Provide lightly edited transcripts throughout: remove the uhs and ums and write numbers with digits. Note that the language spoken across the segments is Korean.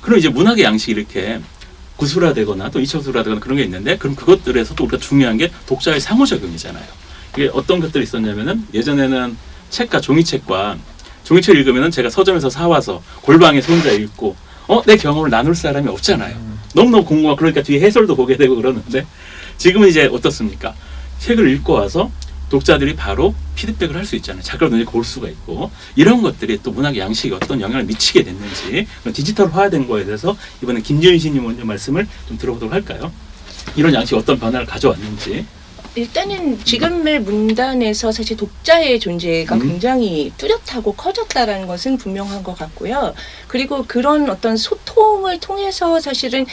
그럼 이제 문학의 양식이 이렇게 구술화되거나 또 이처술화되거나 그런 게 있는데 그럼 그것들에서 또 우리가 중요한 게 독자의 상호작용이잖아요. 이게 어떤 것들이 있었냐면은 예전에는 책과 종이책을 읽으면은 제가 서점에서 사와서 골방에서 혼자 읽고 내 경험을 나눌 사람이 없잖아요. 너무너무 궁금하고 그러니까 뒤에 해설도 보게 되고 그러는데 지금은 이제 어떻습니까? 책을 읽고 와서 독자들이 바로 피드백을 할 수 있잖아요. 작가로 눈에 볼 수가 있고 이런 것들이 또 문학의 양식에 어떤 영향을 미치게 됐는지 디지털화된 거에 대해서 이번에 김준희님 먼저 말씀을 좀 들어보도록 할까요? 이런 양식이 어떤 변화를 가져왔는지. 일단은 지금의 문단에서 사실 독자의 존재가 굉장히 뚜렷하고 커졌다라는 것은 분명한 것 같고요. 그리고 그런 어떤 소통을 통해서 사실은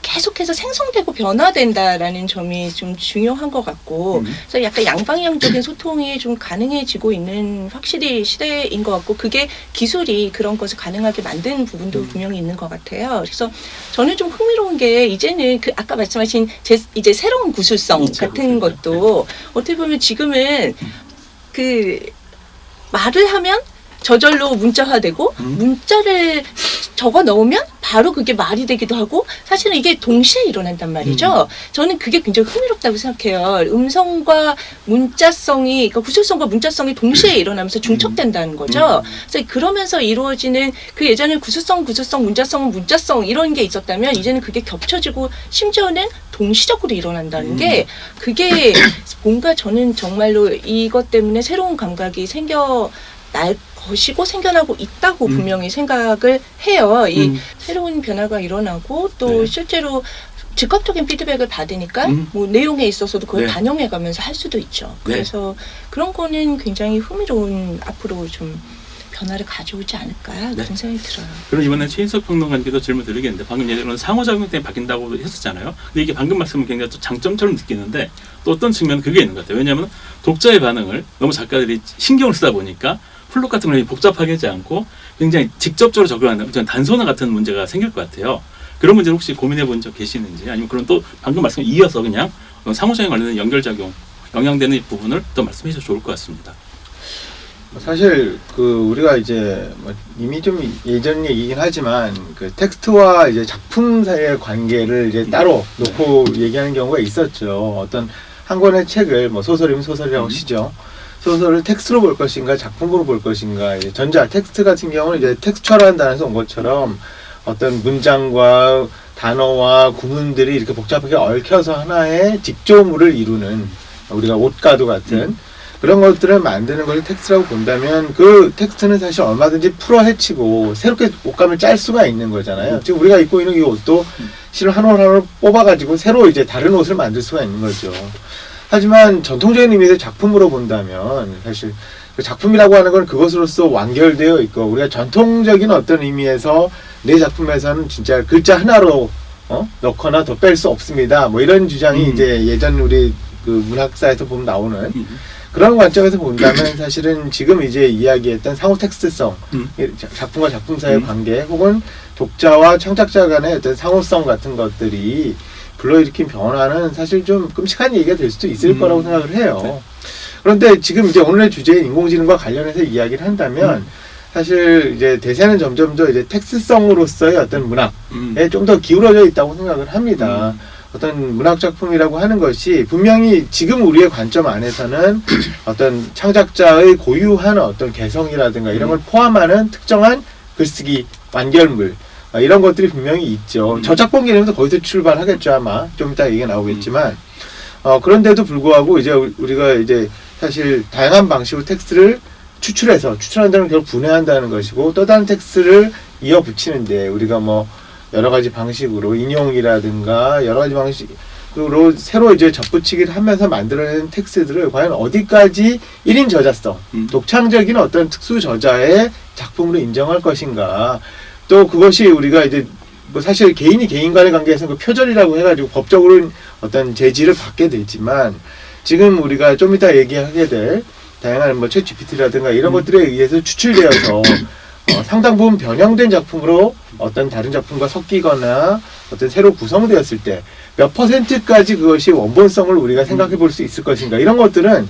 계속해서 생성되고 변화된다라는 점이 좀 중요한 것 같고 그래서 약간 양방향적인 소통이 좀 가능해지고 있는 확실히 시대인 것 같고 그게 기술이 그런 것을 가능하게 만든 부분도 분명히 있는 것 같아요. 그래서 저는 좀 흥미로운 게 이제는 그 아까 말씀하신 이제 새로운 구술성 같은 것도 어떻게 보면 지금은 그 말을 하면 저절로 문자화되고 문자를 적어 넣으면 바로 그게 말이 되기도 하고 사실은 이게 동시에 일어난단 말이죠. 저는 그게 굉장히 흥미롭다고 생각해요. 음성과 문자성이 그러니까 구술성과 문자성이 동시에 일어나면서 중첩된다는 거죠. 그래서 그러면서 이루어지는 그 예전에 구술성, 문자성 이런 게 있었다면 이제는 그게 겹쳐지고 심지어는 동시적으로 일어난다는 게 그게 뭔가 저는 정말로 이것 때문에 새로운 감각이 날 것이고 생겨나고 있다고 분명히 생각을 해요. 이 새로운 변화가 일어나고 또 실제로 즉각적인 피드백을 받으니까 뭐 내용에 있어서도 그걸 반영해가면서 할 수도 있죠. 그래서 그런 거는 굉장히 흥미로운 앞으로 좀 변화를 가져오지 않을까 그런 생각이 들어요. 그럼 이번에 최인석 평론가님께도 질문 드리겠는데 방금 예전에는 상호작용 때문에 바뀐다고 했었잖아요. 근데 이게 방금 말씀은 굉장히 또 장점처럼 느끼는데 또 어떤 측면은 그게 있는 것 같아요. 왜냐하면 독자의 반응을 너무 작가들이 신경을 쓰다 보니까 플롯 같은 걸 복잡하게 하지 않고 굉장히 직접적으로 적용하는 단순화 같은 문제가 생길 것 같아요. 그런 문제를 혹시 고민해 본 적 계시는지 아니면 그런 또 방금 말씀 이어서 그냥 상호작용 관련된 연결작용, 영향되는 부분을 또 말씀해 주셔도 좋을 것 같습니다. 사실 우리가 이제 이미 좀 예전 얘기긴 하지만 그 텍스트와 이제 작품 사이의 관계를 이제 따로 놓고 얘기하는 경우가 있었죠. 어떤 한 권의 책을 소설이면 소설이라고 치죠. 소설을 텍스트로 볼 것인가 작품으로 볼 것인가 이제 전자 텍스트 같은 경우는 이제 텍스처라는 단어에서 온 것처럼 어떤 문장과 단어와 구문들이 이렇게 복잡하게 얽혀서 하나의 직조물을 이루는 우리가 옷가도 같은 그런 것들을 만드는 걸 텍스트라고 본다면 그 텍스트는 사실 얼마든지 풀어헤치고 새롭게 옷감을 짤 수가 있는 거잖아요. 지금 우리가 입고 있는 이 옷도 실은 한 올 한 올 뽑아가지고 새로 이제 다른 옷을 만들 수가 있는 거죠. 하지만 전통적인 의미에서 작품으로 본다면 사실 그 작품이라고 하는 건 그것으로서 완결되어 있고 우리가 전통적인 어떤 의미에서 내 작품에서는 진짜 글자 하나로 넣거나 더 뺄 수 없습니다. 뭐 이런 주장이 이제 예전 우리 그 문학사에서 보면 나오는 그런 관점에서 본다면 사실은 지금 이제 이야기했던 상호 텍스트성, 작품과 작품 사이의 관계 혹은 독자와 창작자 간의 어떤 상호성 같은 것들이 불러일으킨 변화는 사실 좀 끔찍한 얘기가 될 수도 있을 거라고 생각을 해요. 그런데 지금 이제 오늘의 주제인 인공지능과 관련해서 이야기를 한다면 사실 이제 대세는 점점 더 이제 텍스트성으로서의 어떤 문학에 좀 더 기울어져 있다고 생각을 합니다. 어떤 문학 작품이라고 하는 것이 분명히 지금 우리의 관점 안에서는 어떤 창작자의 고유한 어떤 개성이라든가 이런 걸 포함하는 특정한 글쓰기 완결물 이런 것들이 분명히 있죠. 저작권 개념도 거기서 출발하겠죠 아마 좀 이따 얘기가 나오겠지만 그런데도 불구하고 이제 우리가 이제 사실 다양한 방식으로 텍스트를 추출한다는 결국 분해한다는 것이고 또 다른 텍스트를 이어 붙이는데 우리가 뭐 여러 가지 방식으로 인용이라든가 여러 가지 방식으로 새로 이제 접붙이기를 하면서 만들어낸 텍스트들을 과연 어디까지 1인 저자성, 독창적인 어떤 특수 저자의 작품으로 인정할 것인가. 또 그것이 우리가 이제 뭐 사실 개인이 개인 간의 관계에서 그 표절이라고 해가지고 법적으로 어떤 제지를 받게 되지만 지금 우리가 좀 이따 얘기하게 될 다양한 뭐 챗 GPT라든가 이런 것들에 의해서 추출되어서 상당 부분 변형된 작품으로 어떤 다른 작품과 섞이거나 어떤 새로 구성되었을 때 몇 %까지 그것이 원본성을 우리가 생각해 볼 수 있을 것인가 이런 것들은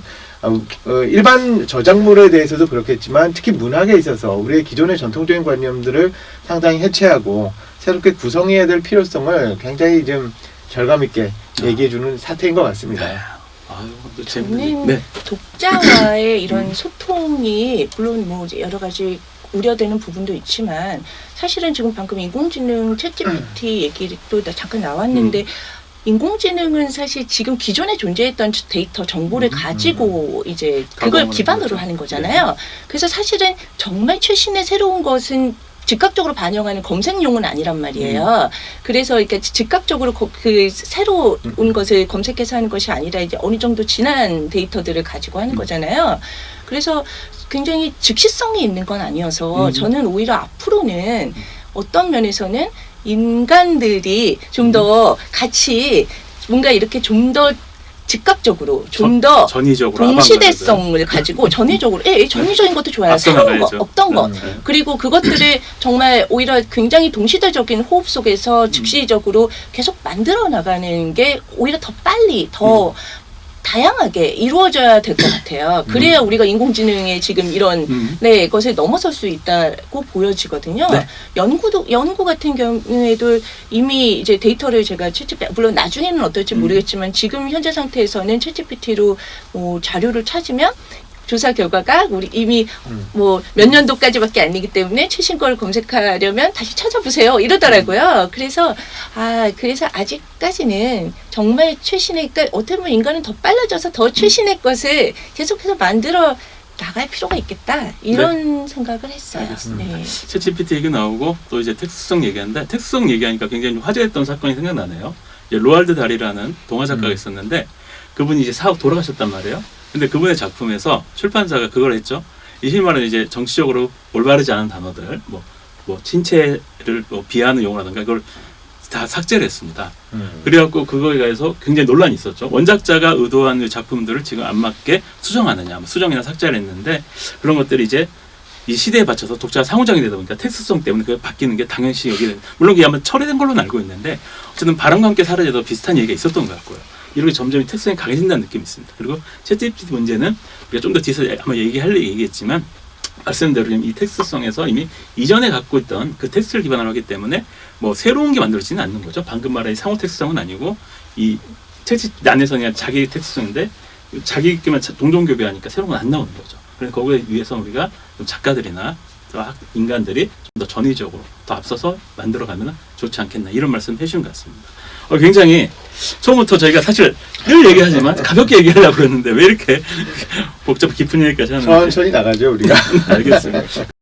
일반 저작물에 대해서도 그렇겠지만 특히 문학에 있어서 우리의 기존의 전통적인 관념들을 상당히 해체하고 새롭게 구성해야 될 필요성을 굉장히 좀 절감 있게 아. 얘기해주는 사태인 것 같습니다. 네. 아유, 또 저는 재밌네. 네. 독자와의 이런 소통이 물론 뭐 여러 가지 우려되는 부분도 있지만 사실은 지금 방금 인공지능 챗GPT 얘기도 잠깐 나왔는데 인공지능은 사실 지금 기존에 존재했던 데이터 정보를 가지고 이제 그걸 가공을 기반으로 하는 거죠. 하는 거잖아요. 그래서 사실은 정말 최신의 새로운 것은 즉각적으로 반영하는 검색용은 아니란 말이에요. 그래서 그러니까 즉각적으로 그 새로운 것을 검색해서 하는 것이 아니라 이제 어느 정도 지난 데이터들을 가지고 하는 거잖아요. 그래서 굉장히 즉시성이 있는 건 아니어서 저는 오히려 앞으로는 어떤 면에서는 인간들이 좀 더 같이 뭔가 이렇게 좀 더 즉각적으로 좀 더 전위적으로 동시대성을 가지고 전위적으로 전위적인 것도 좋아요. 앞서 새로운 거, 나가야죠. 없던 거. 네. 그리고 그것들을 정말 오히려 굉장히 동시대적인 호흡 속에서 즉시적으로 계속 만들어 나가는 게 오히려 더 빨리 더 다양하게 이루어져야 될 것 같아요. 그래야 우리가 인공지능의 지금 이런 것을 넘어설 수 있다고 보여지거든요. 네. 연구 같은 경우에도 이미 이제 데이터를 제가 물론 나중에는 어떨지 모르겠지만 지금 현재 상태에서는 챗GPT로 뭐 자료를 찾으면 조사 결과가 우리 이미 뭐 몇 년도까지밖에 아니기 때문에 최신 걸 검색하려면 다시 찾아보세요 이러더라고요. 그래서 아직까지는 정말 최신의 그러니까 어떻게 보면 인간은 더 빨라져서 더 최신의 것을 계속해서 만들어 나갈 필요가 있겠다 이런 생각을 했어요. 알겠습니다. 네. 챗GPT 얘기 나오고 또 이제 텍스트성 얘기하는데 텍스트성 얘기하니까 굉장히 좀 화제했던 사건이 생각나네요. 이제 로알드 달이라는 동화 작가가 있었는데 그분이 이제 돌아가셨단 말이에요. 근데 그분의 작품에서 출판사가 그걸 했죠. 이 말은 이제 정치적으로 올바르지 않은 단어들, 뭐 친체를 비하하는 용어라든가 그걸 다 삭제를 했습니다. 그래갖고 그거에 대해서 굉장히 논란이 있었죠. 원작자가 의도한 작품들을 지금 안 맞게 수정하느냐, 수정이나 삭제를 했는데 그런 것들이 이제 이 시대에 맞춰서 독자가 상호작용이 되다 보니까 텍스트성 때문에 그게 바뀌는 게 당연시 여기는 물론 그게 아마 처리된 걸로는 알고 있는데 어쨌든 바람과 함께 사라져도 비슷한 얘기가 있었던 것 같고요. 이렇게 점점 텍스트성이 강해진다는 느낌이 있습니다. 그리고 챗GPT 문제는 우리가 좀 더 뒤에서 아마 얘기했지만 말씀대로 이 텍스트성에서 이미 이전에 갖고 있던 그 텍스트를 기반으로 하기 때문에 뭐 새로운 게 만들어지지는 않는 거죠. 방금 말한 이 상호 텍스트성은 아니고 이 챗GPT 안에서 그냥 자기 텍스트성인데 자기끼만 동종교배하니까 새로운 건 안 나오는 거죠. 그래서 거기에 위해서 우리가 좀 작가들이나 인간들이 좀 더 전위적으로 더 앞서서 만들어가면 좋지 않겠나 이런 말씀 해주신 것 같습니다. 굉장히 처음부터 저희가 사실 늘 얘기하지만 가볍게 얘기하려고 그랬는데 왜 이렇게 복잡 깊은 얘기까지 하는지 천천히 나가죠 우리가. 알겠습니다.